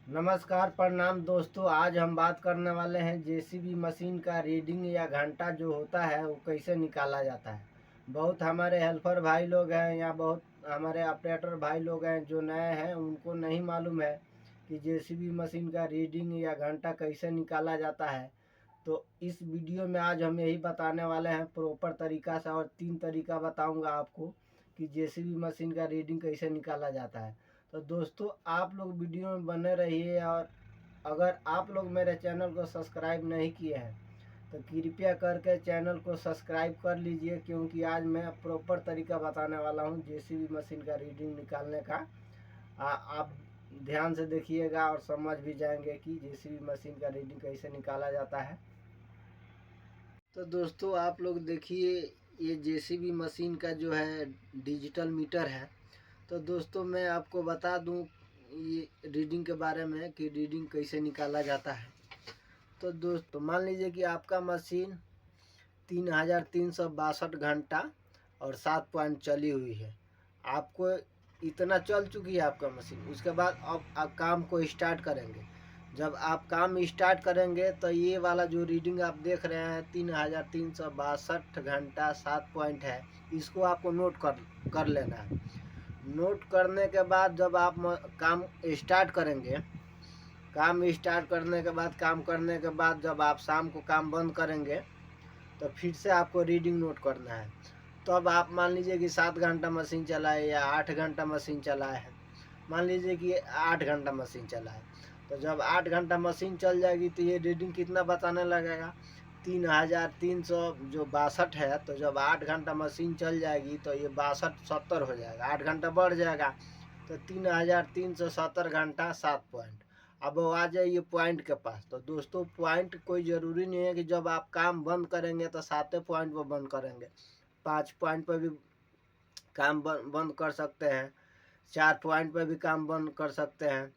नमस्कार, प्रणाम दोस्तों। आज हम बात करने वाले हैं जेसीबी मशीन का रीडिंग या घंटा जो होता है वो कैसे निकाला जाता है। बहुत हमारे हेल्पर भाई लोग हैं या बहुत हमारे ऑपरेटर भाई लोग हैं जो नए हैं, उनको नहीं मालूम है कि जेसीबी मशीन का रीडिंग या घंटा कैसे निकाला जाता है। तो इस वीडियो में आज हम यही बताने वाले हैं प्रॉपर तरीका से, और 3 तरीका बताऊंगा आपको कि जेसीबी मशीन का रीडिंग कैसे निकाला जाता है। तो दोस्तों, आप लोग वीडियो में बने रहिए, और अगर आप लोग मेरे चैनल को सब्सक्राइब नहीं किए हैं तो कृपया करके चैनल को सब्सक्राइब कर लीजिए, क्योंकि आज मैं प्रॉपर तरीका बताने वाला हूं जेसीबी मशीन का रीडिंग निकालने का। आप ध्यान से देखिएगा और समझ भी जाएंगे कि जेसीबी मशीन का रीडिंग कैसे निकाला जाता है। तो दोस्तों, आप लोग देखिए, ये जेसीबी मशीन का जो है डिजिटल मीटर है। तो दोस्तों, मैं आपको बता दूं ये रीडिंग के बारे में कि रीडिंग कैसे निकाला जाता है। तो दोस्तों, मान लीजिए कि आपका मशीन 3362 घंटा और 7 पॉइंट चली हुई है। आपको इतना चल चुकी है आपका मशीन। उसके बाद अब आप काम को स्टार्ट करेंगे। जब आप काम स्टार्ट करेंगे तो ये वाला जो रीडिंग आप देख रहे हैं 3362 घंटा 7 पॉइंट है, इसको आपको नोट कर लेना है। नोट करने के बाद जब आप काम स्टार्ट करेंगे, काम स्टार्ट करने के बाद काम करने के बाद जब आप शाम को काम बंद करेंगे तो फिर से आपको रीडिंग नोट करना है। तो अब आप मान लीजिए कि 7 घंटा मशीन चला है या 8 घंटा मशीन चला है। मान लीजिए कि 8 घंटा मशीन चला है, तो जब 8 घंटा मशीन चल जाएगी तो ये रीडिंग कितना बताने लगेगा, 3362 है। तो जब 8 घंटा मशीन चल जाएगी तो ये 62 70 हो जाएगा, 8 घंटा बढ़ जाएगा। तो 3370 घंटा 7 पॉइंट। अब वो आ जाइए पॉइंट के पास। तो दोस्तों, पॉइंट कोई ज़रूरी नहीं है कि जब आप काम बंद करेंगे तो 7 पॉइंट पर बंद करेंगे। 5 पॉइंट पर भी काम बंद कर सकते हैं, 4 पॉइंट पर भी काम बंद कर सकते हैं,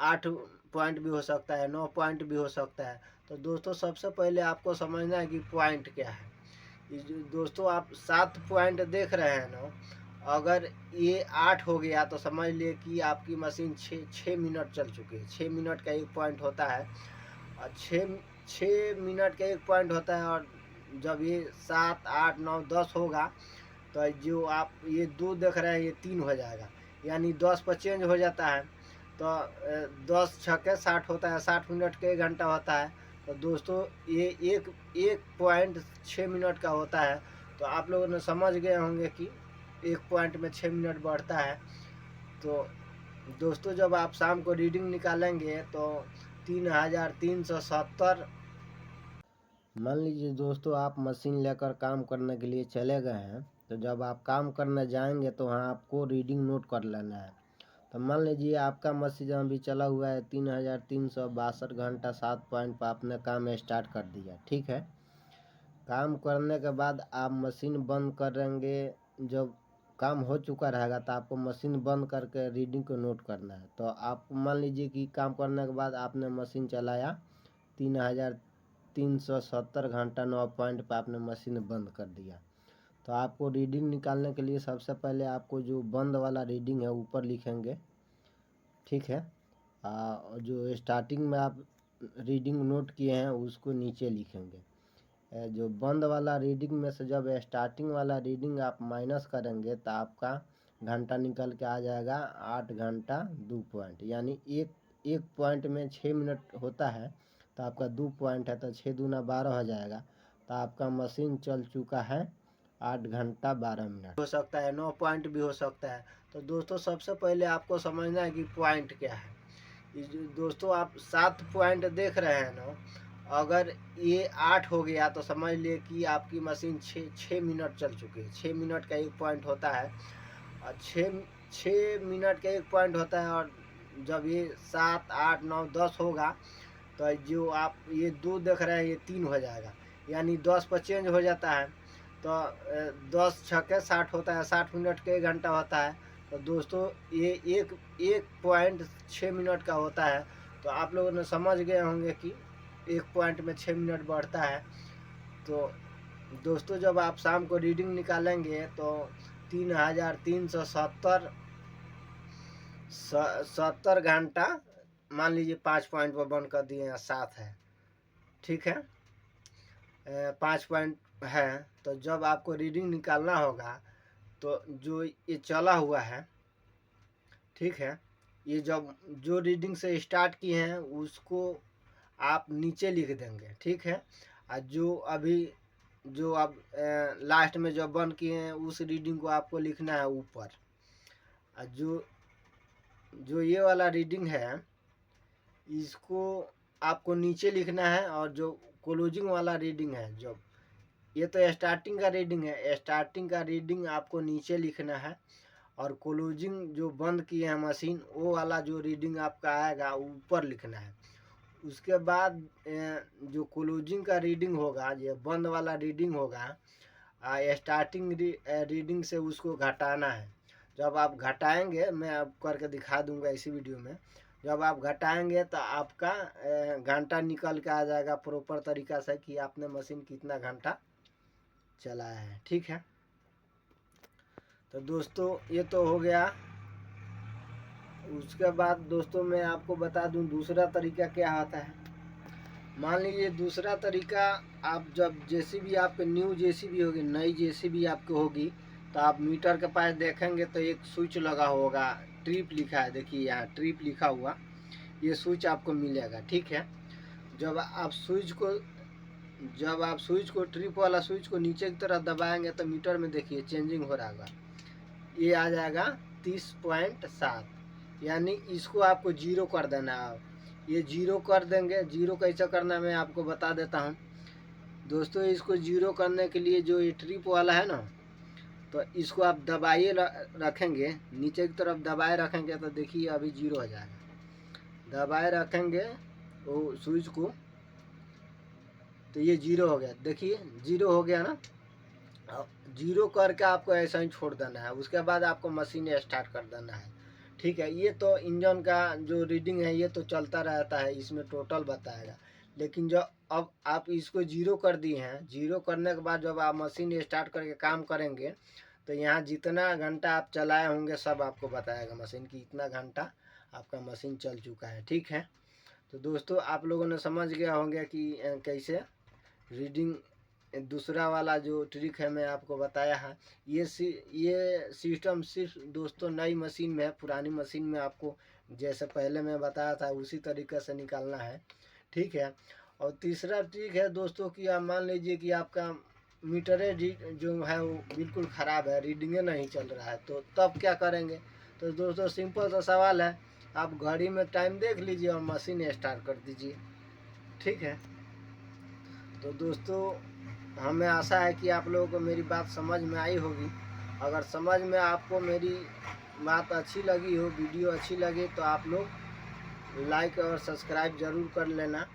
8 पॉइंट भी हो सकता है, 9 पॉइंट भी हो सकता है। तो दोस्तों, सबसे पहले आपको समझना है कि पॉइंट क्या है। दोस्तों, आप 7 पॉइंट देख रहे हैं ना, अगर ये 8 हो गया तो समझ लिए कि आपकी मशीन 6 मिनट चल चुकी है। 6 मिनट का एक पॉइंट होता है, और 6 मिनट का एक पॉइंट होता है। और जब ये 7 8 9 10 होगा तो जो आप ये 2 देख रहे हैं ये 3 हो जाएगा, यानी 10 पर चेंज हो जाता है। तो 10 छक्के 60 होता है, 60 मिनट का 1 घंटा होता है। तो दोस्तों, ये एक एक पॉइंट 6 मिनट का होता है। तो आप लोगों ने समझ गए होंगे कि एक पॉइंट में 6 मिनट बढ़ता है। तो दोस्तों, जब आप शाम को रीडिंग निकालेंगे तो 3370। मान लीजिए दोस्तों, आप मशीन लेकर काम करने के लिए चले गए हैं। तो जब आप काम करने जाएंगे तो वहाँ आपको रीडिंग नोट कर लेना है। तो मान लीजिए आपका मशीन अभी चला हुआ है 3362 घंटा 7 पॉइंट पर, आपने काम स्टार्ट कर दिया, ठीक है। काम करने के बाद आप मशीन बंद करेंगे। जब काम हो चुका रहेगा तो आपको मशीन बंद करके रीडिंग को नोट करना है। तो आप मान लीजिए कि काम करने के बाद आपने मशीन चलाया, 3370 घंटा 9 पॉइंट पर आपने मशीन बंद कर दिया। तो आपको रीडिंग निकालने के लिए सबसे पहले आपको जो बंद वाला रीडिंग है ऊपर लिखेंगे, ठीक है। जो स्टार्टिंग में आप रीडिंग नोट किए हैं उसको नीचे लिखेंगे। जो बंद वाला रीडिंग में से जब स्टार्टिंग वाला रीडिंग आप माइनस करेंगे तो आपका घंटा निकल के आ जाएगा 8 घंटा 2 पॉइंट, यानी एक पॉइंट में 6 मिनट होता है। तो आपका 2 पॉइंट है तो 6 दूना 12 हो जाएगा। तो आपका मशीन चल चुका है 8 घंटा 12 मिनट। हो सकता है 9 पॉइंट भी हो सकता है। तो दोस्तों, सबसे पहले आपको समझना है कि पॉइंट क्या है। दोस्तों, आप 7 पॉइंट देख रहे हैं ना, अगर ये 8 हो गया तो समझ लिए कि आपकी मशीन 6 मिनट चल चुकी है। 6 मिनट का एक पॉइंट होता है, और 6 मिनट का एक पॉइंट होता है। और जब ये 7 8 9 10 होगा तो जो आप ये 2 देख रहे हैं ये 3 हो जाएगा, यानी 10 पर चेंज हो जाता है। तो 10 छक्के 60 होता है, 60 मिनट का 1 घंटा होता है। तो दोस्तों, ये एक पॉइंट 6 मिनट का होता है। तो आप लोगों ने समझ गए होंगे कि एक पॉइंट में 6 मिनट बढ़ता है। तो दोस्तों, जब आप शाम को रीडिंग निकालेंगे तो 3370 70 घंटा मान लीजिए 5 पॉइंट पर बंद कर दिए, 7 है, ठीक है, 5 पॉइंट है। तो जब आपको रीडिंग निकालना होगा तो जो ये चला हुआ है, ठीक है, ये जब जो रीडिंग से स्टार्ट किए हैं उसको आप नीचे लिख देंगे, ठीक है। और जो अभी जो आप लास्ट में जब बंद किए हैं उस रीडिंग को आपको लिखना है ऊपर। और जो ये वाला रीडिंग है इसको आपको नीचे लिखना है। और जो क्लोजिंग वाला रीडिंग है, जो ये तो स्टार्टिंग का रीडिंग है, स्टार्टिंग का रीडिंग आपको नीचे लिखना है। और क्लोजिंग जो बंद किए हैं मशीन, वो वाला जो रीडिंग आपका आएगा ऊपर लिखना है। उसके बाद जो क्लोजिंग का रीडिंग होगा, ये बंद वाला रीडिंग होगा, स्टार्टिंग रीडिंग से उसको घटाना है। जब आप घटाएंगे, मैं आप करके दिखा दूंगा इसी वीडियो में, जब आप घटाएंगे तो आपका घंटा निकल के आ जाएगा प्रॉपर तरीका से कि आपने मशीन कितना घंटा चलाया है, ठीक है। तो दोस्तों ये तो हो गया। उसके बाद दोस्तों मैं आपको बता दूं दूसरा तरीका क्या आता है। मान लीजिए दूसरा तरीका, आप जब जेसीबी आपके न्यू जेसीबी होगी, नई जेसीबी आपकी होगी, तो आप मीटर के पास देखेंगे तो एक स्विच लगा होगा, ट्रिप लिखा है, देखिए यहाँ ट्रिप लिखा हुआ, ये स्विच आपको मिलेगा, ठीक है। जब आप स्विच को ट्रिप वाला स्विच को नीचे की तरफ दबाएंगे तो मीटर में देखिए चेंजिंग हो रहा होगा, ये आ जाएगा 30.7, यानी इसको आपको जीरो कर देना है। ये जीरो कर देंगे। जीरो कैसे करना मैं आपको बता देता हूँ दोस्तों। इसको जीरो करने के लिए जो ये ट्रिप वाला है ना, तो इसको आप दबाइए रखेंगे, नीचे की तरफ दबाए रखेंगे तो देखिए अभी जीरो हो जाएगा। दबाए रखेंगे वो स्विच को तो ये जीरो हो गया, देखिए जीरो हो गया ना। जीरो करके आपको ऐसा ही छोड़ देना है। उसके बाद आपको मशीन स्टार्ट कर देना है, ठीक है। ये तो इंजन का जो रीडिंग है ये तो चलता रहता है, इसमें टोटल बताएगा। लेकिन जो अब आप इसको जीरो कर दिए हैं, जीरो करने के बाद जब आप मशीन स्टार्ट करके काम करेंगे तो यहाँ जितना घंटा आप चलाए होंगे सब आपको बताएगा मशीन की, इतना घंटा आपका मशीन चल चुका है, ठीक है। तो दोस्तों आप लोगों ने समझ गया होंगे कि कैसे रीडिंग दूसरा वाला जो ट्रिक है मैं आपको बताया है। ये सिस्टम सिर्फ दोस्तों नई मशीन में है, पुरानी मशीन में आपको जैसे पहले मैं बताया था उसी तरीके से निकालना है, ठीक है। और तीसरा ट्रिक है दोस्तों कि आप मान लीजिए कि आपका मीटर जो है वो बिल्कुल ख़राब है, रीडिंगे नहीं चल रहा है, तो तब क्या करेंगे। तो दोस्तों सिंपल सा सवाल है, आप घड़ी में टाइम देख लीजिए और मशीन स्टार्ट कर दीजिए, ठीक है। तो दोस्तों हमें आशा है कि आप लोगों को मेरी बात समझ में आई होगी। अगर समझ में आपको मेरी बात अच्छी लगी हो, वीडियो अच्छी लगे, तो आप लोग लाइक और सब्सक्राइब ज़रूर कर लेना।